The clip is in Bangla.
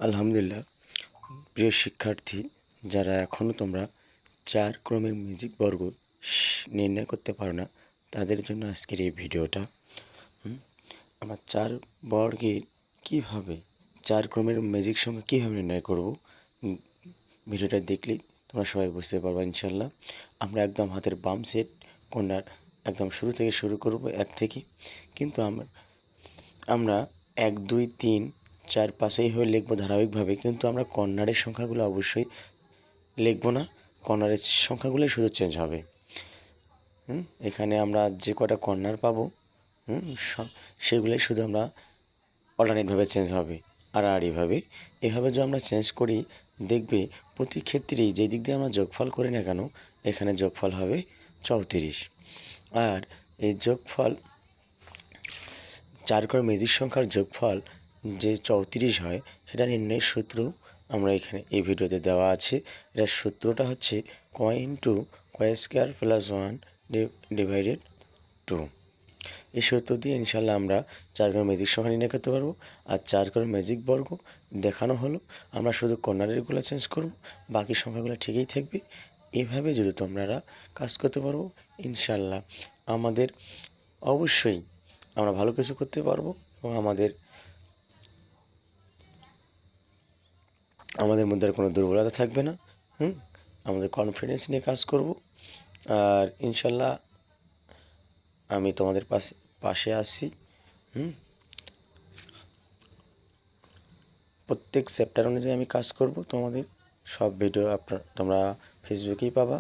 আলহামদুলিল্লাহ। প্রিয় শিক্ষার্থী, যারা এখনও তোমরা 4 ক্রমের ম্যাজিক বর্গ নির্ণয় করতে পারো না, তাদের জন্য আজকের এই ভিডিওটা। আমরা 4 বর্গের কীভাবে 4 ক্রমের ম্যাজিক সংখ্যা কীভাবে নির্ণয় করব, ভিডিওটা দেখলেই তোমরা সবাই বুঝতে পারবে ইনশাল্লাহ। আমরা একদম হাতের বাম সেট কর্নার একদম শুরু থেকে শুরু করব 1 থেকে, কিন্তু আমরা 1 2 3 4 5 এইভাবে লিখবো ধারাবাহিকভাবে, কিন্তু আমরা কর্নারের সংখ্যাগুলো অবশ্যই লিখবো না। কর্নারের সংখ্যাগুলোই শুধু চেঞ্জ হবে। এখানে আমরা যে কটা কর্নার পাবো সেগুলোই শুধু আমরা অল্টারনেটভাবে চেঞ্জ হবে। আর এভাবে যদি আমরা চেঞ্জ করি, দেখবে প্রতি ক্ষেত্রেই যে দিক দিয়ে আমরা যোগফল করি না কেন, এখানে যোগফল হবে 34। আর এই যোগফল 4 ক্রমের ম্যাজিক সংখ্যার যোগফল যে 34 হয়, সেটা নির্ণয়ের সূত্র আমরা এখানে এই ভিডিওতে দেওয়া আছে। এটার সূত্রটা হচ্ছে ক ইন্টু ক স্কোয়ার প্লাস 1 ডিভাইডেড 2। এই সূত্র দিয়ে ইনশাল্লাহ আমরা 4 ক্রমের ম্যাজিক সংখ্যা নির্ণয় করতে পারবো। আর 4 ক্রমের ম্যাজিক বর্গ দেখানো হলো। আমরা শুধু কর্নারেরগুলো চেঞ্জ করব, বাকি সংখ্যাগুলো ঠিকই থাকবে। এভাবে যদি তোমরা কাজ করতে পারবো, ইনশাল্লাহ অবশ্যই আমরা ভালো কিছু করতে পারবো এবং আমাদের মধ্যে আর কোনো দুর্বলতা থাকবে না। আমাদের কনফিডেন্স নিয়ে কাজ করব। আর ইনশাল্লাহ আমি তোমাদের পাশে আছি। প্রত্যেক চ্যাপ্টার অনুযায়ী আমি কাজ করব। তোমাদের সব ভিডিও তোমরা ফেসবুকেই পাবা।